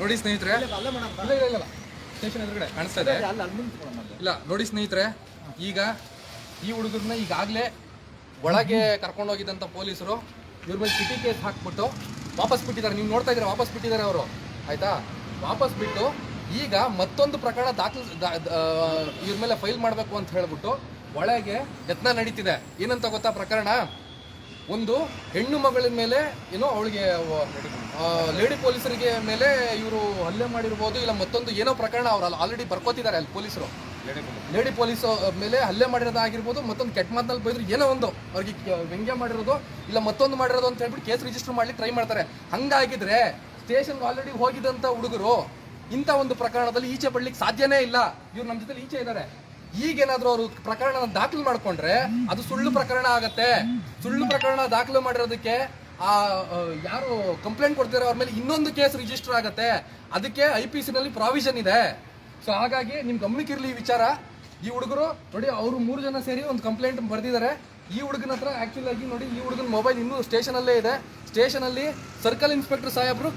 ನೋಡಿ ಸ್ನೇಹಿತರೆ, ಸ್ಟೇಷನ್ ಎದುರುಗಡೆ ಕಾಣಿಸ್ತಾ ಇದೆ. ಇಲ್ಲ ನೋಡಿ ಸ್ನೇಹಿತರೆ, ಈಗ ಈ ಹುಡುಗರನ್ನ ಈಗಾಗಲೇ ಒಳಗೆ ಕರ್ಕೊಂಡೋಗಿದ್ದಂಥ ಪೊಲೀಸರು ಇವ್ರ ಮೇಲೆ ಸಿಟಿ ಕೇಸ್ ಹಾಕ್ಬಿಟ್ಟು ವಾಪಸ್ ಬಿಟ್ಟಿದ್ದಾರೆ. ನೀವು ನೋಡ್ತಾ ಇದ್ದೀರಾ, ವಾಪಸ್ ಬಿಟ್ಟಿದ್ದಾರೆ ಅವರು. ಆಯ್ತಾ, ವಾಪಸ್ ಬಿಟ್ಟು ಈಗ ಮತ್ತೊಂದು ಪ್ರಕರಣ ಇವ್ರ ಮೇಲೆ ಫೈಲ್ ಮಾಡಬೇಕು ಅಂತ ಹೇಳ್ಬಿಟ್ಟು ಒಳಗೆ ಯತ್ನ ನಡೀತಿದೆ. ಏನಂತ ಗೊತ್ತಾ ಪ್ರಕರಣ? ಒಂದು ಹೆಣ್ಣು ಮಗಳ ಮೇಲೆ ಏನೋ ಅವಳಿಗೆ ಲೇಡಿ ಪೊಲೀಸರಿಗೆ ಮೇಲೆ ಇವರು ಹಲ್ಲೆ ಮಾಡಿರ್ಬೋದು, ಇಲ್ಲ ಮತ್ತೊಂದು ಏನೋ ಪ್ರಕರಣ ಅವ್ರು ಆಲ್ರೆಡಿ ಬರ್ಕೋತಿದ್ದಾರೆ ಅಲ್ಲಿ ಪೊಲೀಸರು. ಲೇಡಿ ಪೊಲೀಸ್ ಮೇಲೆ ಹಲ್ಲೆ ಮಾಡಿರೋದಾಗಿರ್ಬೋದು, ಮತ್ತೊಂದು ಕೆಟ್ಟ ಮಾತಲ್ಲಿ ಬೈದ್ರು, ಏನೋ ಒಂದು ಅವ್ರಿಗೆ ವ್ಯಂಗ್ಯ ಮಾಡಿರೋದು ಇಲ್ಲ ಮತ್ತೊಂದು ಮಾಡಿರೋದು ಅಂತ ಹೇಳ್ಬಿಟ್ಟು ಕೇಸ್ ರಿಜಿಸ್ಟರ್ ಮಾಡ್ಲಿಕ್ಕೆ ಟ್ರೈ ಮಾಡ್ತಾರೆ. ಹಂಗಾಗಿದ್ರೆ ಸ್ಟೇಷನ್ಗೆ ಆಲ್ರೆಡಿ ಹೋಗಿದಂಥ ಹುಡುಗರು ಇಂಥ ಒಂದು ಪ್ರಕರಣದಲ್ಲಿ ಈಚೆ ಪಡ್ಲಿಕ್ಕೆ ಸಾಧ್ಯನೇ ಇಲ್ಲ. ಇವ್ರು ನಮ್ಮ ಜೊತೆ ಈಚೆ ಇದ್ದಾರೆ. ಈಗೇನಾದ್ರೂ ಅವರು ಪ್ರಕರಣ ದಾಖಲು ಮಾಡ್ಕೊಂಡ್ರೆ ಅದು ಸುಳ್ಳು ಪ್ರಕರಣ ಆಗತ್ತೆ. ಸುಳ್ಳು ಪ್ರಕರಣ ದಾಖಲು ಮಾಡಿರೋದಕ್ಕೆ ಯಾರು ಕಂಪ್ಲೇಂಟ್ ಕೊಡ್ತಾರೆ ಅವ್ರ ಮೇಲೆ ಇನ್ನೊಂದು ಕೇಸ್ ರಿಜಿಸ್ಟರ್ ಆಗತ್ತೆ. ಅದಕ್ಕೆ IPC ನಲ್ಲಿ ಪ್ರಾವಿಷನ್ ಇದೆ. ಸೊ ಹಾಗಾಗಿ ನಿಮ್ ಗಮನಕ್ಕಿರ್ಲಿ ಈ ವಿಚಾರ. ಈ ಹುಡುಗರು ನೋಡಿ, ಅವರು 3 ಜನ ಸೇರಿ ಒಂದು ಕಂಪ್ಲೇಂಟ್ ಬರೆದಿದ್ದಾರೆ. ಈ ಹುಡುಗನ ಹತ್ರ ಆಕ್ಚುಲ್ ಆಗಿ ನೋಡಿ, ಈ ಹುಡುಗನ ಮೊಬೈಲ್ ಇನ್ನೂ ಸ್ಟೇಷನ್ ಅಲ್ಲೇ ಇದೆ. ಸ್ಟೇಷನ್ ಅಲ್ಲಿ ಸರ್ಕಲ್ ಇನ್ಸ್ಪೆಕ್ಟರ್ ಸಾಹೇಬ್ರು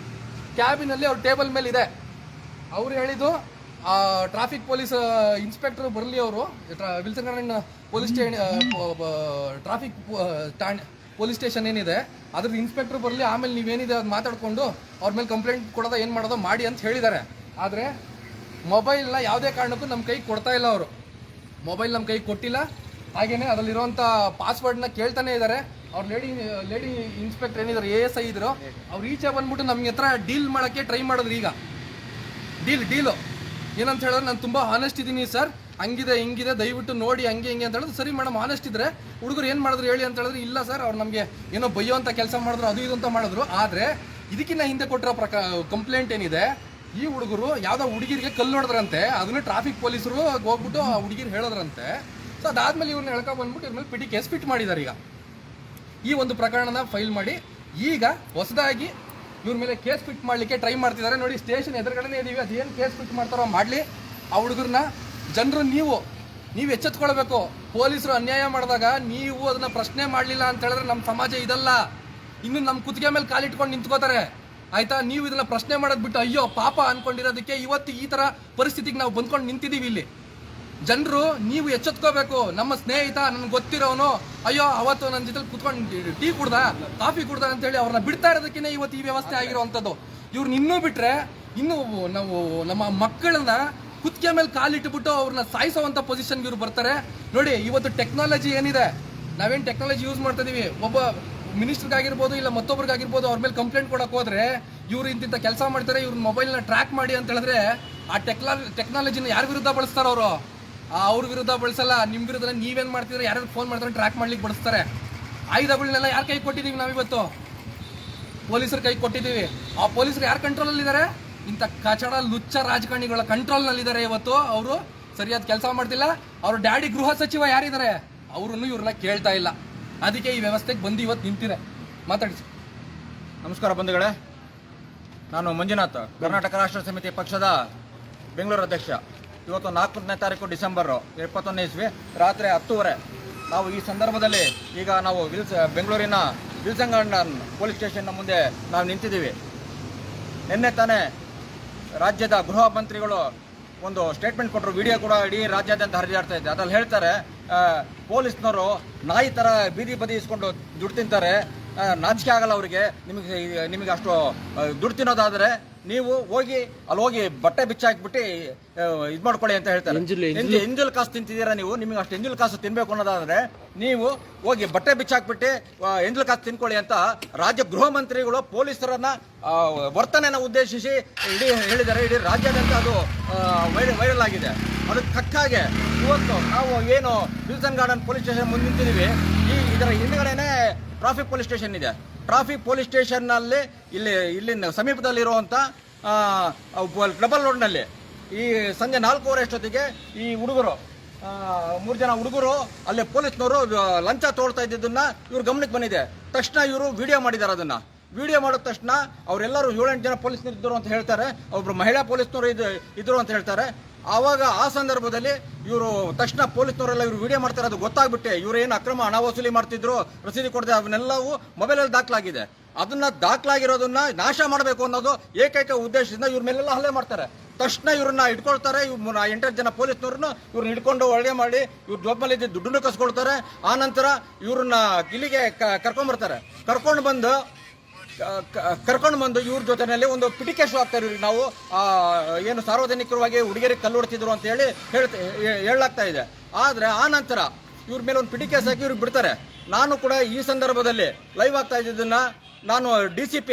ಕ್ಯಾಬಿನ್ ಅಲ್ಲಿ ಅವ್ರ ಟೇಬಲ್ ಮೇಲೆ ಇದೆ. ಅವ್ರು ಹೇಳಿದ್ದು ಟ್ರಾಫಿಕ್ ಪೊಲೀಸ್ ಇನ್ಸ್ಪೆಕ್ಟರ್ ಬರಲಿ, ಅವರು Wilson garden police traffic police station ಏನಿದೆ ಅದ್ರದ್ದು ಇನ್ಸ್ಪೆಕ್ಟರ್ ಬರಲಿ, ಆಮೇಲೆ ನೀವೇನಿದೆ ಅದು ಮಾತಾಡ್ಕೊಂಡು ಅವ್ರ ಮೇಲೆ ಕಂಪ್ಲೇಂಟ್ ಕೊಡೋದ ಏನು ಮಾಡೋದೋ ಮಾಡಿ ಅಂತ ಹೇಳಿದ್ದಾರೆ. ಆದರೆ ಮೊಬೈಲ್ನ ಯಾವುದೇ ಕಾರಣಕ್ಕೂ ನಮ್ಮ ಕೈಗೆ ಕೊಡ್ತಾ ಇಲ್ಲ. ಅವರು ಮೊಬೈಲ್ ನಮ್ಮ ಕೈಗೆ ಕೊಟ್ಟಿಲ್ಲ. ಹಾಗೇನೆ ಅದರಲ್ಲಿರುವಂಥ ಪಾಸ್ವರ್ಡ್ನ ಕೇಳ್ತಾನೆ ಇದ್ದಾರೆ. ಅವ್ರು ಲೇಡಿ ಇನ್ಸ್ಪೆಕ್ಟರ್ ಏನಿದ್ದಾರೆ, ASI ಇದ್ರು, ಅವ್ರು ಈಚೆ ಬಂದ್ಬಿಟ್ಟು ನಮ್ಗೆ ಹತ್ರ ಡೀಲ್ ಮಾಡೋಕ್ಕೆ ಟ್ರೈ ಮಾಡಿದ್ರು. ಈಗ ಡೀಲು ಏನಂತ ಹೇಳಿದ್ರೆ, ನಾನು ತುಂಬ ಹಾನೆಸ್ಟ್ ಇದ್ದೀನಿ ಸರ್, ಹಂಗಿದೆ ಹಿಂಗಿದೆ, ದಯವಿಟ್ಟು ನೋಡಿ ಹಂಗೆ ಹಿಂಗೆ ಅಂತ ಹೇಳಿದ್ರು. ಸರಿ ಮೇಡಮ್, ಹಾನೆಸ್ಟ್ ಇದ್ರೆ ಹುಡುಗರು ಏನು ಮಾಡಿದ್ರು ಹೇಳಿ ಅಂತ ಹೇಳಿದ್ರೆ, ಇಲ್ಲ ಸರ್ ಅವ್ರು ನಮಗೆ ಏನೋ ಬೈಯೋಂಥ ಕೆಲಸ ಮಾಡಿದ್ರು, ಅದು ಇದು ಅಂತ ಮಾಡಿದ್ರು. ಆದರೆ ಇದಕ್ಕಿಂತ ಹಿಂದೆ ಕೊಟ್ಟಿರೋ ಕಂಪ್ಲೇಂಟ್ ಏನಿದೆ, ಈ ಹುಡುಗರು ಯಾವುದೋ ಹುಡುಗಿರಿಗೆ ಕಲ್ಲು ಹೊಡೆದ್ರಂತೆ. ಅದನ್ನು ಟ್ರಾಫಿಕ್ ಪೊಲೀಸರು ಹೋಗ್ಬಿಟ್ಟು ಆ ಹುಡುಗಿರು ಹೇಳಿದ್ರಂತೆ. ಸೊ ಅದಾದ್ಮೇಲೆ ಇವ್ರನ್ನ ಎಳ್ಕೊಂಡು ಬಂದ್ಬಿಟ್ಟು ಇವ್ರ ಮೇಲೆ PT ಕೇಸ್ ಫಿಟ್ ಮಾಡಿದ್ದಾರೆ. ಈಗ ಈ ಒಂದು ಪ್ರಕರಣನ ಫೈಲ್ ಮಾಡಿ ಈಗ ಹೊಸದಾಗಿ ಇವ್ರ ಮೇಲೆ ಕೇಸ್ ಫಿಟ್ ಮಾಡಲಿಕ್ಕೆ ಟ್ರೈ ಮಾಡ್ತಿದ್ದಾರೆ. ನೋಡಿ, ಸ್ಟೇಷನ್ ಎದುರುಗಡೆನೇ ಇದೀವಿ. ಅದೇನು ಕೇಸ್ ಫಿಟ್ ಮಾಡ್ತಾರೋ ಮಾಡಲಿ. ಆ ಹುಡುಗರನ್ನ ಜನರು ನೀವು ಎಚ್ಚೆತ್ಕೊಳ್ಬೇಕು. ಪೊಲೀಸರು ಅನ್ಯಾಯ ಮಾಡಿದಾಗ ನೀವು ಅದನ್ನ ಪ್ರಶ್ನೆ ಮಾಡಲಿಲ್ಲ ಅಂತ ಹೇಳಿದ್ರೆ ನಮ್ಮ ಸಮಾಜ ಇದಲ್ಲ. ಇನ್ನು ನಮ್ಮ ಕುತ್ತಿಗೆ ಮೇಲೆ ಕಾಲಿಟ್ಕೊಂಡು ನಿಂತ್ಕೋತಾರೆ. ಆಯ್ತಾ? ನೀವು ಇದನ್ನ ಪ್ರಶ್ನೆ ಮಾಡೋದು ಬಿಟ್ಟು ಅಯ್ಯೋ ಪಾಪ ಅನ್ಕೊಂಡಿರೋದಕ್ಕೆ ಇವತ್ತು ಈ ತರ ಪರಿಸ್ಥಿತಿಗೆ ನಾವು ಬಂದ್ಕೊಂಡು ನಿಂತಿದ್ದೀವಿ. ಇಲ್ಲಿ ಜನರು ನೀವು ಎಚ್ಚೆತ್ಕೋಬೇಕು. ನಮ್ಮ ಸ್ನೇಹಿತ ನನ್ಗೆ ಗೊತ್ತಿರೋನು ಅಯ್ಯೋ ಅವತ್ತು ನನ್ನ ಜೊತೆ ಕುತ್ಕೊಂಡು ಟೀ ಕುಡ್ದ, ಕಾಫಿ ಕುಡ್ದ ಅಂತೇಳಿ ಅವ್ರನ್ನ ಬಿಡ್ತಾ ಇರೋದಕ್ಕೆ ಇವತ್ತು ಈ ವ್ಯವಸ್ಥೆ ಆಗಿರೋವಂಥದ್ದು. ಇವ್ರನ್ನ ಇನ್ನೂ ಬಿಟ್ರೆ ಇನ್ನು ನಾವು ನಮ್ಮ ಮಕ್ಕಳನ್ನ ಕುತ್ತಿಗೆ ಮೇಲೆ ಕಾಲಿಟ್ಬಿಟ್ಟು ಅವ್ರನ್ನ ಸಾಯಿಸೋವಂಥ ಪೊಸಿಷನ್ಗೆ ಇವ್ರು ಬರ್ತಾರೆ. ನೋಡಿ, ಇವತ್ತು ಟೆಕ್ನಾಲಜಿ ಏನಿದೆ, ನಾವೇನು ಟೆಕ್ನಾಲಜಿ ಯೂಸ್ ಮಾಡ್ತಾ ಇದೀವಿ. ಒಬ್ಬ ಮಿನಿಸ್ಟರ್ಗಾಗಿರ್ಬೋದು ಇಲ್ಲ ಮತ್ತೊಬ್ರಿಗಾಗಿರ್ಬೋದು ಅವ್ರ ಮೇಲೆ ಕಂಪ್ಲೇಂಟ್ ಕೊಡಕ್ಕೆ ಹೋದ್ರೆ ಇವ್ರು ಇಂತಿಂತ ಕೆಲಸ ಮಾಡ್ತಾರೆ, ಇವ್ರ ಮೊಬೈಲ್ನ ಟ್ರ್ಯಾಕ್ ಮಾಡಿ ಅಂತ ಹೇಳಿದ್ರೆ ಆ ಟೆಕ್ನಾಲಜಿನ ಯಾರ ವಿರುದ್ಧ ಬಳಸ್ತಾರ ಅವರು? ಅವ್ರ ವಿರುದ್ಧ ಬಳಸಲ್ಲ. ನಿಮ್ಮ ವಿರುದ್ಧ ನೀವೇನು ಮಾಡ್ತಿದ್ರೆ, ಯಾರು ಫೋನ್ ಮಾಡ್ತಾರೆ ಟ್ರ್ಯಾಕ್ ಮಾಡ್ಲಿಕ್ಕೆ ಬಳಸ್ತಾರೆ. ಆಯುಧಗಳನ್ನೆಲ್ಲ ಯಾರ ಕೈ ಕೊಟ್ಟಿದ್ದೀವಿ ನಾವಿವತ್ತು? ಪೊಲೀಸರ ಕೈ ಕೊಟ್ಟಿದ್ದೀವಿ. ಆ ಪೊಲೀಸರು ಯಾರ ಕಂಟ್ರೋಲಲ್ಲಿದ್ದಾರೆ? ಇಂಥ ಕಚಡ ಲುಚ್ಚ ರಾಜಕಾರಣಿಗಳ ಕಂಟ್ರೋಲ್ನಲ್ಲಿದ್ದಾರೆ. ಇವತ್ತು ಅವರು ಸರಿಯಾದ ಕೆಲಸ ಮಾಡ್ತಿಲ್ಲ. ಅವ್ರ ಡ್ಯಾಡಿ ಗೃಹ ಸಚಿವ ಯಾರಿದ್ದಾರೆ, ಅವ್ರನ್ನು ಇವ್ರನ್ನ ಕೇಳ್ತಾ ಇಲ್ಲ. ಅದಕ್ಕೆ ಈ ವ್ಯವಸ್ಥೆಗೆ ಬಂದು ಇವತ್ತು ನಿಂತಿದೆ. ಮಾತಾಡಿಸಿ. ನಮಸ್ಕಾರ ಬಂಧುಗಳೇ, ನಾನು ಮಂಜುನಾಥ್, ಕರ್ನಾಟಕ ರಾಷ್ಟ್ರ ಸಮಿತಿ ಪಕ್ಷದ ಬೆಂಗಳೂರು ಅಧ್ಯಕ್ಷ. ಇವತ್ತು 4ನೇ ತಾರೀಕು ಡಿಸೆಂಬರ್ 2021 ಇಸ್ವಿ ರಾತ್ರಿ 10:30 ನಾವು ಈ ಸಂದರ್ಭದಲ್ಲಿ ಈಗ ನಾವು ಬೆಂಗಳೂರಿನ ವಿಲ್ಸನ್ ಗಾರ್ಡನ್ ಪೊಲೀಸ್ ಸ್ಟೇಷನ್ನ ಮುಂದೆ ನಾವು ನಿಂತಿದ್ದೀವಿ. ನಿನ್ನೆ ತಾನೇ ರಾಜ್ಯದ ಗೃಹ ಮಂತ್ರಿಗಳು ಒಂದು ಸ್ಟೇಟ್ಮೆಂಟ್ ಕೊಟ್ಟರು. ವಿಡಿಯೋ ಕೂಡ ಇಡೀ ರಾಜ್ಯಾದ್ಯಂತ ಹರಿದಾಡ್ತಾ ಇದೆ. ಅದ್ರಲ್ಲಿ ಹೇಳ್ತಾರೆ, ಪೊಲೀಸ್ನವರು ನಾಯಿ ಥರ ಬೀದಿ ಬದಿ ಇಸ್ಕೊಂಡು ದುಡ್ಡು ತಿಂತಾರೆ, ನಾಚಿಕೆ ಆಗಲ್ಲ ಅವರಿಗೆ. ನಿಮಗೆ ಅಷ್ಟು ದುಡ್ಡು ತಿನ್ನೋದಾದರೆ ನೀವು ಹೋಗಿ ಬಟ್ಟೆ ಬಿಚ್ಚಾಕ್ಬಿಟ್ಟು ಇದು ಮಾಡ್ಕೊಳ್ಳಿ ಅಂತ ಹೇಳ್ತಾರೆ. ಎಂಜಲ್ ಕಾಸು ತಿಂತಿದ್ದೀರಾ ನೀವು? ನಿಮಗೆ ಅಷ್ಟು ಎಂಜಲ್ ಕಾಸು ತಿನ್ಬೇಕು ಅನ್ನೋದಾದ್ರೆ ನೀವು ಹೋಗಿ ಬಟ್ಟೆ ಬಿಚ್ಚಾಕ್ಬಿಟ್ಟು ಎಂಜಲ್ ಕಾಸು ತಿನ್ಕೊಳ್ಳಿ ಅಂತ ರಾಜ್ಯ ಗೃಹ ಮಂತ್ರಿಗಳು ಪೊಲೀಸರನ್ನ ವರ್ತನೆಯನ್ನು ಉದ್ದೇಶಿಸಿ ಹೇಳಿದ್ದಾರೆ. ಇಡೀ ರಾಜ್ಯಾದ್ಯಂತ ಅದು ವೈರಲ್ ಆಗಿದೆ. ಅದಕ್ಕೆ ತಕ್ಕಾಗೆ ಇವತ್ತು ನಾವು ಏನು ವಿಲ್ಸನ್ ಗಾರ್ಡನ್ ಪೊಲೀಸ್ ಸ್ಟೇಷನ್ ಮುಂದೆ ನಿಂತಿದ್ದೀವಿ. ಇದರ ಹಿಂದುಗಡೆನೆ ಟ್ರಾಫಿಕ್ ಪೊಲೀಸ್ ಸ್ಟೇಷನ್ ಇದೆ. ಟ್ರಾಫಿಕ್ ಪೊಲೀಸ್ ಸ್ಟೇಷನ್ನಲ್ಲಿ ಇಲ್ಲಿನ ಸಮೀಪದಲ್ಲಿರುವಂಥ ಡಬಲ್ ರೋಡ್ನಲ್ಲಿ ಈ ಸಂಜೆ 4:15 ಅಷ್ಟೊತ್ತಿಗೆ ಈ ಹುಡುಗರು 3 ಜನ ಹುಡುಗರು ಅಲ್ಲಿ ಪೊಲೀಸ್ನವರು ಲಂಚ ತೋಳ್ತಾ ಇದ್ದಿದ್ದನ್ನ ಇವ್ರ ಗಮನಕ್ಕೆ ಬಂದಿದೆ. ತಕ್ಷಣ ಇವರು ವಿಡಿಯೋ ಮಾಡಿದ್ದಾರೆ. ಅದನ್ನ ವಿಡಿಯೋ ಮಾಡಿದ ತಕ್ಷಣ ಅವರೆಲ್ಲರೂ 7-8 ಜನ ಪೊಲೀಸ್ನವರು ಇದ್ದರು ಅಂತ ಹೇಳ್ತಾರೆ. ಒಬ್ಬರು ಮಹಿಳಾ ಪೊಲೀಸ್ನವರು ಇದ್ರು ಅಂತ ಹೇಳ್ತಾರೆ. ಆವಾಗ ಆ ಸಂದರ್ಭದಲ್ಲಿ ಇವರು ತಕ್ಷಣ ಪೊಲೀಸ್ನವರೆಲ್ಲ ಇವರು ವಿಡಿಯೋ ಮಾಡ್ತಾರೆ. ಅದು ಗೊತ್ತಾಗ್ಬಿಟ್ಟೆ ಇವರು ಏನು ಅಕ್ರಮ ಹಣ ವಸೂಲಿ ಮಾಡ್ತಿದ್ರು, ರಸೀದಿ ಕೊಡದೆ ಅವನ್ನೆಲ್ಲವೂ ಮೊಬೈಲಲ್ಲಿ ದಾಖಲಾಗಿದೆ. ಅದನ್ನ ದಾಖಲಾಗಿರೋದನ್ನ ನಾಶ ಮಾಡಬೇಕು ಅನ್ನೋದು ಏಕೈಕ ಉದ್ದೇಶದಿಂದ ಇವ್ರ ಮೇಲೆಲ್ಲ ಹಲ್ಲೆ ಮಾಡ್ತಾರೆ. ತಕ್ಷಣ ಇವ್ರನ್ನ ಇಟ್ಕೊಳ್ತಾರೆ. 8 ಜನ ಪೊಲೀಸ್ನವ್ರನ್ನ ಇವ್ರನ್ನ ಹಿಡ್ಕೊಂಡು ಒಳಗೆ ಮಾಡಿ ಇವ್ರ ಜೋಬಲ್ಲಿ ದುಡ್ಡನ್ನು ಕಸ್ಕೊಳ್ತಾರೆ. ಆ ನಂತರ ಇವ್ರನ್ನ ಇಲ್ಲಿಗೆ ಕರ್ಕೊಂಡ್ಬರ್ತಾರೆ. ಕರ್ಕೊಂಡು ಬಂದು ಇವ್ರ ಜೊತೆಯಲ್ಲಿ ಒಂದು ಪಿಟಿಕೆ ಶೋ ಆಗ್ತಾರೆ. ಇವ್ರಿಗೆ ನಾವು ಏನು ಸಾರ್ವಜನಿಕವಾಗಿ ಹುಡುಗಿಯರಿಗೆ ಕಲ್ಲು ಹೊಡ್ತಿದ್ರು ಅಂತ ಹೇಳಲಾಗ್ತಾ ಇದೆ. ಆದರೆ ಆ ನಂತರ ಇವ್ರ ಮೇಲೆ ಒಂದು ಪಿಟಿಕೆ ಹಾಕಿ ಇವ್ರಿಗೆ ಬಿಡ್ತಾರೆ. ನಾನು ಕೂಡ ಈ ಸಂದರ್ಭದಲ್ಲಿ ಲೈವ್ ಆಗ್ತಾ ಇದ್ದಿದ್ದನ್ನ ನಾನು DCP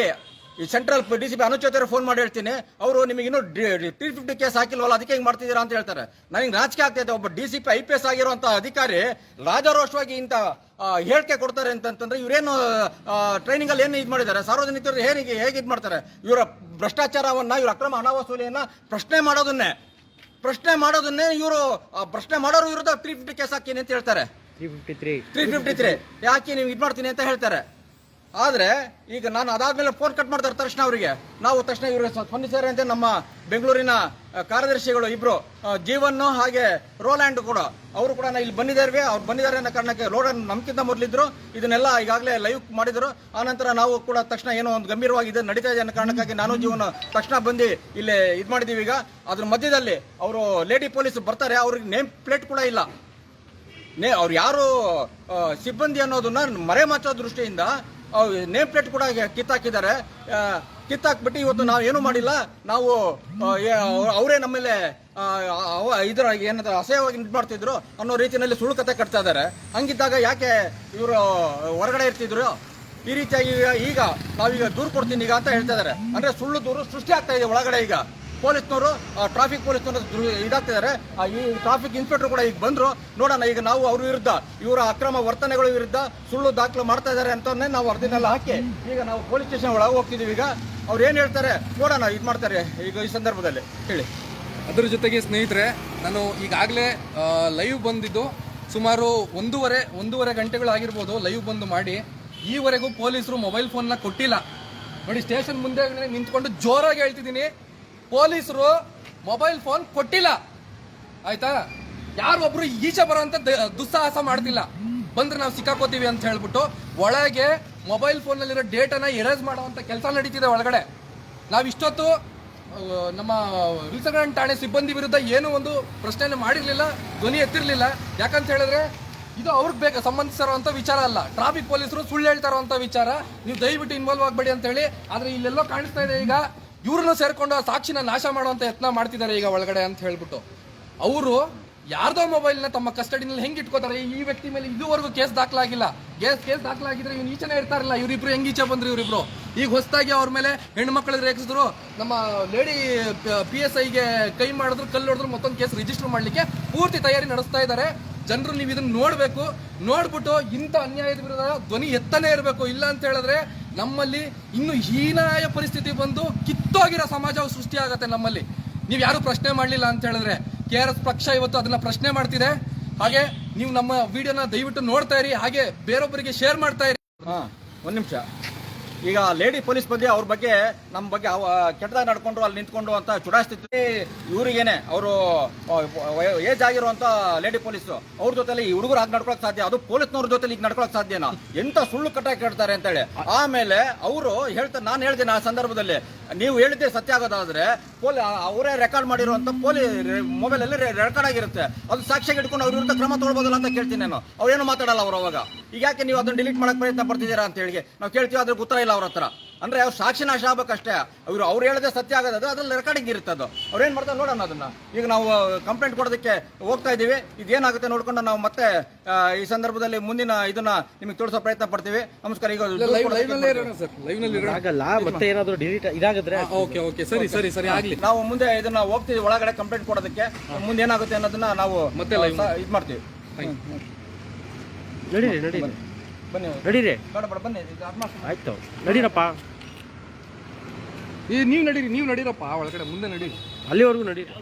ಈ ಸೆಂಟ್ರಲ್ DCP ಅನುಚೇತರು ಫೋನ್ ಮಾಡಿ ಹೇಳ್ತೀನಿ. ಅವರು ನಿಮಗೆ ಇನ್ನೂ 350 ಕೇಸ್ ಹಾಕಿಲ್ವಲ್ಲ, ಅದಕ್ಕೆ ಹಿಂಗೆ ಮಾಡ್ತಿದ್ದೀರಾ ಅಂತ ಹೇಳ್ತಾರೆ. ನನಗೆ ನಾಚಿಕೆ ಆಗ್ತೈತೆ. ಒಬ್ಬ DCP IPS ಆಗಿರುವಂಥ ಅಧಿಕಾರಿ ರಾಜಾರೋಷವಾಗಿ ಇಂಥ ಹೇಳಿಕೆ ಕೊಡ್ತಾರೆ ಅಂತಂದ್ರೆ ಇವರೇನು ಟ್ರೈನಿಂಗಲ್ಲಿ ಏನು ಇದು ಮಾಡಿದ್ದಾರೆ, ಸಾರ್ವಜನಿಕರು ಹೇಗೆ ಇದು ಮಾಡ್ತಾರೆ. ಇವರ ಭ್ರಷ್ಟಾಚಾರವನ್ನು, ಇವರ ಅಕ್ರಮ ಹಣ ವಸೂಲಿಯನ್ನು ಪ್ರಶ್ನೆ ಮಾಡೋದನ್ನೇ ಇವರು ಪ್ರಶ್ನೆ ಮಾಡೋರ ವಿರುದ್ಧ 350 ಕೇಸ್ ಹಾಕಿನಿ ಅಂತ ಹೇಳ್ತಾರೆ. 353 ಯಾಕೆ ನೀವು ಇದು ಮಾಡ್ತೀನಿ ಅಂತ ಹೇಳ್ತಾರೆ. ಆದರೆ ಈಗ ನಾನು ಅದಾದ್ಮೇಲೆ ಫೋನ್ ಕಟ್ ಮಾಡ್ತಾರೆ ತಕ್ಷಣ ಅವರಿಗೆ. ನಾವು ತಕ್ಷಣ ಇವರು ಸ್ಪಂದಿಸಿದ್ದಾರೆ ಅಂತ ನಮ್ಮ ಬೆಂಗಳೂರಿನ ಕಾರ್ಯದರ್ಶಿಗಳು ಇಬ್ರು, ಜೀವನ್ ಹಾಗೆ ರೋಲ್ಯಾಂಡ್ ಕೂಡ, ಅವರು ಕೂಡ ಇಲ್ಲಿ ಬಂದಿದ್ದಾರೆ. ಅವ್ರು ಬಂದಿದ್ದಾರೆ ಅನ್ನೋ ಕಾರಣಕ್ಕೆ ರೋಲ್ಯಾಂಡ್ ನಮ್ಗಿಂತ ಮೊದಲಿದ್ರು, ಇದನ್ನೆಲ್ಲ ಈಗಾಗಲೇ ಲೈವ್ ಮಾಡಿದ್ರು. ಆನಂತರ ನಾವು ಕೂಡ ತಕ್ಷಣ ಏನೋ ಒಂದು ಗಂಭೀರವಾಗಿ ಇದು ನಡೀತಾ ಇದೆ ಅನ್ನೋ ಕಾರಣಕ್ಕಾಗಿ ನಾನು ಜೀವನ ತಕ್ಷಣ ಬಂದು ಇಲ್ಲಿ ಇದು ಮಾಡಿದ್ದೀವಿ. ಈಗ ಅದ್ರ ಮಧ್ಯದಲ್ಲಿ ಅವರು ಲೇಡಿ ಪೊಲೀಸ್ ಬರ್ತಾರೆ. ಅವ್ರಿಗೆ ನೇಮ್ ಪ್ಲೇಟ್ ಕೂಡ ಇಲ್ಲ. ಅವ್ರು ಯಾರು ಸಿಬ್ಬಂದಿ ಅನ್ನೋದನ್ನ ಮರೆಮಾಚೋ ದೃಷ್ಟಿಯಿಂದ ನೇಮ್ ಪ್ಲೇಟ್ ಕೂಡ ಕಿತ್ತಾಕಿದ್ದಾರೆ. ಕಿತ್ತಾಕ್ಬಿಟ್ಟು ಇವತ್ತು ನಾವು ಏನೂ ಮಾಡಿಲ್ಲ, ನಾವು ಅವರೇ ನಮ್ಮ ಮೇಲೆ ಇದರ ಏನಂತ ಅಸಹ್ಯವಾಗಿ ಇದು ಮಾಡ್ತಿದ್ರು ಅನ್ನೋ ರೀತಿಯಲ್ಲಿ ಸುಳ್ಳು ಕತೆ ಕಟ್ತಾ ಇದ್ದಾರೆ. ಹಂಗಿದ್ದಾಗ ಯಾಕೆ ಇವರು ಹೊರಗಡೆ ಇರ್ತಿದ್ರು? ಈ ರೀತಿಯಾಗಿ ಈಗ ನಾವೀಗ ದೂರು ಕೊಡ್ತೀನಿ ಈಗ ಅಂತ ಹೇಳ್ತಾ ಇದ್ದಾರೆ. ಅಂದರೆ ಸುಳ್ಳು ದೂರು ಸೃಷ್ಟಿ ಆಗ್ತಾ ಇದೆ ಒಳಗಡೆ. ಈಗ ಪೊಲೀಸ್ನವರು, ಟ್ರಾಫಿಕ್ ಪೊಲೀಸ್ನವರು ಇದಾಗ್ತಿದ್ದಾರೆ. ಈ ಟ್ರಾಫಿಕ್ ಇನ್ಸ್ಪೆಕ್ಟರ್ ಕೂಡ ಈಗ ಬಂದರು. ನೋಡೋಣ ಈಗ ನಾವು ಅವ್ರ ವಿರುದ್ಧ, ಇವರ ಅಕ್ರಮ ವರ್ತನೆಗಳ ವಿರುದ್ಧ ಸುಳ್ಳು ದಾಖಲು ಮಾಡ್ತಾ ಇದ್ದಾರೆ ಅಂತಲೇ ನಾವು ಅರ್ಜಿನೆಲ್ಲ ಹಾಕಿ ಈಗ ನಾವು ಪೊಲೀಸ್ ಸ್ಟೇಷನ್ ಒಳಗೆ ಹೋಗ್ತಿದ್ದೀವಿ. ಈಗ ಅವ್ರು ಏನು ಹೇಳ್ತಾರೆ ನೋಡೋಣ, ಇದು ಮಾಡ್ತಾರೆ ಈಗ ಈ ಸಂದರ್ಭದಲ್ಲಿ ಹೇಳಿ. ಅದರ ಜೊತೆಗೆ ಸ್ನೇಹಿತರೆ, ನಾನು ಈಗಾಗಲೇ ಲೈವ್ ಬಂದಿದ್ದು ಸುಮಾರು ಒಂದೂವರೆ ಗಂಟೆಗಳಾಗಿರ್ಬೋದು ಲೈವ್ ಬಂದು ಮಾಡಿ. ಈವರೆಗೂ ಪೊಲೀಸರು ಮೊಬೈಲ್ ಫೋನ್ನ ಕೊಟ್ಟಿಲ್ಲ. ನೋಡಿ, ಸ್ಟೇಷನ್ ಮುಂದೆ ನಿಂತ್ಕೊಂಡು ಜೋರಾಗಿ ಹೇಳ್ತಿದ್ದೀನಿ, ಪೊಲೀಸರು ಮೊಬೈಲ್ ಫೋನ್ ಕೊಟ್ಟಿಲ್ಲ. ಆಯ್ತಾ? ಯಾರೊಬ್ರು ಈಚೆ ಬರೋಂಥ ದುಸ್ಸಾಹಸ ಮಾಡ್ತಿಲ್ಲ. ಬಂದ್ರೆ ನಾವು ಸಿಕ್ಕಾಕೋತೀವಿ ಅಂತ ಹೇಳ್ಬಿಟ್ಟು ಒಳಗೆ ಮೊಬೈಲ್ ಫೋನ್ನಲ್ಲಿರೋ ಡೇಟಾನ ಎರೇಸ್ ಮಾಡುವಂಥ ಕೆಲಸ ನಡೀತಿದೆ ಒಳಗಡೆ. ನಾವಿಷ್ಟೊತ್ತು ನಮ್ಮ ವಿಲ್ಸನ್ ಠಾಣೆ ಸಿಬ್ಬಂದಿ ವಿರುದ್ಧ ಏನೂ ಒಂದು ಪ್ರಶ್ನೆಯನ್ನು ಮಾಡಿರಲಿಲ್ಲ, ಧ್ವನಿ ಎತ್ತಿರಲಿಲ್ಲ. ಯಾಕಂತ ಹೇಳಿದ್ರೆ ಇದು ಅವ್ರಿಗೆ ಸಂಬಂಧಿಸಿರುವಂಥ ವಿಚಾರ ಅಲ್ಲ. ಟ್ರಾಫಿಕ್ ಪೊಲೀಸರು ಸುಳ್ಳು ಹೇಳ್ತಾ ಇರುವಂಥ ವಿಚಾರ. ನೀವು ದಯವಿಟ್ಟು ಇನ್ವಾಲ್ವ್ ಆಗಬೇಡಿ ಅಂತ ಹೇಳಿ. ಆದರೆ ಇಲ್ಲೆಲ್ಲೋ ಕಾಣಿಸ್ತಾ ಇದೆ ಈಗ ಇವ್ರನ್ನ ಸೇರ್ಕೊಂಡು ಸಾಕ್ಷಿನ ನಾಶ ಮಾಡುವಂಥ ಯತ್ನ ಮಾಡ್ತಿದ್ದಾರೆ ಈಗ ಒಳಗಡೆ ಅಂತ ಹೇಳ್ಬಿಟ್ಟು. ಅವರು ಯಾರ್ದೋ ಮೊಬೈಲ್ನ ತಮ್ಮ ಕಸ್ಟಡಿನಲ್ಲಿ ಹೆಂಗೆ ಇಟ್ಕೋತಾರೆ? ಈ ವ್ಯಕ್ತಿ ಮೇಲೆ ಇದುವರೆಗೂ ಕೇಸ್ ದಾಖಲಾಗಿಲ್ಲ. ಕೇಸ್ ದಾಖಲಾಗಿದ್ರೆ ಇವ್ನು ಈಚೆನೇ ಇರ್ತಾರಲ್ಲ. ಇವರಿಬ್ರು ಹೆಂಗೆ ಈಚೆ ಬಂದ್ರು? ಇವರಿಬ್ರು ಈಗ ಹೊಸದಾಗಿ ಅವ್ರ ಮೇಲೆ ಹೆಣ್ಮಕ್ಳಿಗೆ ರೇಗಿಸಿದ್ರು. ನಮ್ಮ ಲೇಡಿ PSIಗೆ ಕೈ ಮಾಡಿದ್ರು, ಕಲ್ಲು ಹೊಡೆದ್ರು, ಮತ್ತೊಂದು ಕೇಸ್ ರಿಜಿಸ್ಟರ್ ಮಾಡಲಿಕ್ಕೆ ಪೂರ್ತಿ ತಯಾರಿ ನಡೆಸ್ತಾ ಇದ್ದಾರೆ. ಜನರು ನೀವು ಇದನ್ನ ನೋಡಬೇಕು. ನೋಡ್ಬಿಟ್ಟು ಇಂಥ ಅನ್ಯಾಯದ ವಿರುದ್ಧ ಧ್ವನಿ ಎತ್ತನೇ ಇರಬೇಕು. ಇಲ್ಲ ಅಂತ ಹೇಳಿದ್ರೆ ನಮ್ಮಲ್ಲಿ ಇನ್ನು ಹೀನಾಯ ಪರಿಸ್ಥಿತಿ ಬಂದು ಕಿತ್ತೋಗಿರೋ ಸಮಾಜ ಸೃಷ್ಟಿ ಆಗತ್ತೆ ನಮ್ಮಲ್ಲಿ. ನೀವು ಯಾರು ಪ್ರಶ್ನೆ ಮಾಡಲಿಲ್ಲ ಅಂತ ಹೇಳಿದ್ರೆ KRS ಪಕ್ಷ ಇವತ್ತು ಅದನ್ನ ಪ್ರಶ್ನೆ ಮಾಡ್ತಿದೆ. ಹಾಗೆ ನೀವು ನಮ್ಮ ವಿಡಿಯೋನ ದಯವಿಟ್ಟು ನೋಡ್ತಾ ಇರಿ, ಹಾಗೆ ಬೇರೊಬ್ಬರಿಗೆ ಶೇರ್ ಮಾಡ್ತಾ ಇರಿ. ಒಂದು ನಿಮಿಷ. ಈಗ ಲೇಡಿ ಪೊಲೀಸ್ ಬಂದು ಅವ್ರ ಬಗ್ಗೆ, ನಮ್ಮ ಬಗ್ಗೆ ಕೆಟ್ಟದಾಗ ನಡ್ಕೊಂಡ್ರು, ಅಲ್ಲಿ ನಿಂತ್ಕೊಂಡು ಅಂತ ಚುಡಾಯಿಸ್ತಿತ್ತು. ಇವ್ರಿಗೇನೆ ಅವರು ಏಜ್ ಆಗಿರುವಂತ ಲೇಡಿ ಪೊಲೀಸರು ಅವ್ರ ಜೊತೆಲಿ ಈ ಹುಡುಗರು ಆಗಿ ನಡ್ಕೊಳಕ್ ಸಾಧ್ಯ? ಅದು ಪೊಲೀಸ್ನವ್ರ ಜೊತೆಲಿ ಈಗ ನಡ್ಕೊಳಕ್ ಸಾಧ್ಯನಾ? ಎಂತ ಸುಳ್ಳು ಕಟ್ಟಾಗಿ ಕೇಳ್ತಾರೆ ಅಂತ ಹೇಳಿ. ಆಮೇಲೆ ಅವರು ಹೇಳ್ತಾರೆ, ನಾನು ಹೇಳ್ತೀನಿ ಆ ಸಂದರ್ಭದಲ್ಲಿ, ನೀವು ಹೇಳಿದ್ದೆ ಸತ್ಯ ಆಗೋದಾದ್ರೆ ಅವರೇ ರೆಕಾರ್ಡ್ ಮಾಡಿರುವಂತ ಮೊಬೈಲ್ ಅಲ್ಲಿ ರೆಕಾರ್ಡ್ ಆಗಿರುತ್ತೆ, ಅದು ಸಾಕ್ಷಿಯಾಗಿ ಇಟ್ಕೊಂಡು ಅವ್ರ ವಿರುದ್ಧ ಕ್ರಮ ತಗೊಳ್ಬೋದಲ್ಲ ಅಂತ ಕೇಳ್ತೀನಿ ನಾನು. ಅವ್ರೇನು ಮಾತಾಡಲ್ಲ ಅವರು ಅವಾಗ. ಈಗ ಯಾಕೆ ನೀವು ಅದನ್ನ ಡಿಲೀಟ್ ಮಾಡಕ್ ಪ್ರಯತ್ನ ಪಡ್ತಿದ್ದೀರಾ ಅಂತ ಹೇಳಿ ನಾವು ಕೇಳ್ತೀವಿ. ಅದ್ರ ಉತ್ತರ ಇಲ್ಲ ಅವ್ರ ಹತ್ರ. ಅಂದ್ರೆ ಅವ್ರು ಸಾಕ್ಷಿ ನಾಶ ಆಗ್ಬೇಕಷ್ಟೇ. ಅವ್ರು ಹೇಳದೆ ಸತ್ಯ ಆಗೋದು ಅದ್ರಲ್ಲಿ ರೆಕಾರ್ಡಿಂಗ್ ಇರುತ್ತೆ. ಅದು ಅವ್ರೇನ್ ಮಾಡ್ತಾರೆ ನೋಡೋಣ. ಅದನ್ನ ಈಗ ನಾವು ಕಂಪ್ಲೇಂಟ್ ಕೊಡೋದಕ್ಕೆ ಹೋಗ್ತಾ ಇದೀವಿ. ಇದೇನಾಗುತ್ತೆ ನೋಡ್ಕೊಂಡು ನಾವು ಮತ್ತೆ ಈ ಸಂದರ್ಭದಲ್ಲಿ ಮುಂದಿನ ಇದನ್ನ ನಿಮಗೆ ತೋರಿಸೋ ಪ್ರಯತ್ನ ಪಡ್ತೀವಿ. ನಮಸ್ಕಾರ. ಈಗ ಮತ್ತೆ ಏನಾದ್ರು ಡಿಲೀಟ್ ಇದಾಗಿದ್ರೆ ಆಗ್ಲಿ, ನಾವು ಮುಂದೆ ಇದನ್ನ ಹೋಗ್ತೀವಿ ಒಳಗಡೆ ಕಂಪ್ಲೇಂಟ್ ಕೊಡೋದಕ್ಕೆ. ಮುಂದೆ ಏನಾಗುತ್ತೆ ಅನ್ನೋದನ್ನ ನಾವು ಮತ್ತೆ ಇದು ಮಾಡ್ತೀವಿ. ನಡೀರಿ ಬನ್ನಿ, ನಡೀರಿ, ಬನ್ನಿ. ಆಯ್ತು ನಡೀರಪ್ಪ. ನೀವು ನಡೀರಪ್ಪ ಒಳಗಡೆ, ಮುಂದೆ ನಡೀರಿ, ಅಲ್ಲಿವರೆಗೂ ನಡೀರಿ.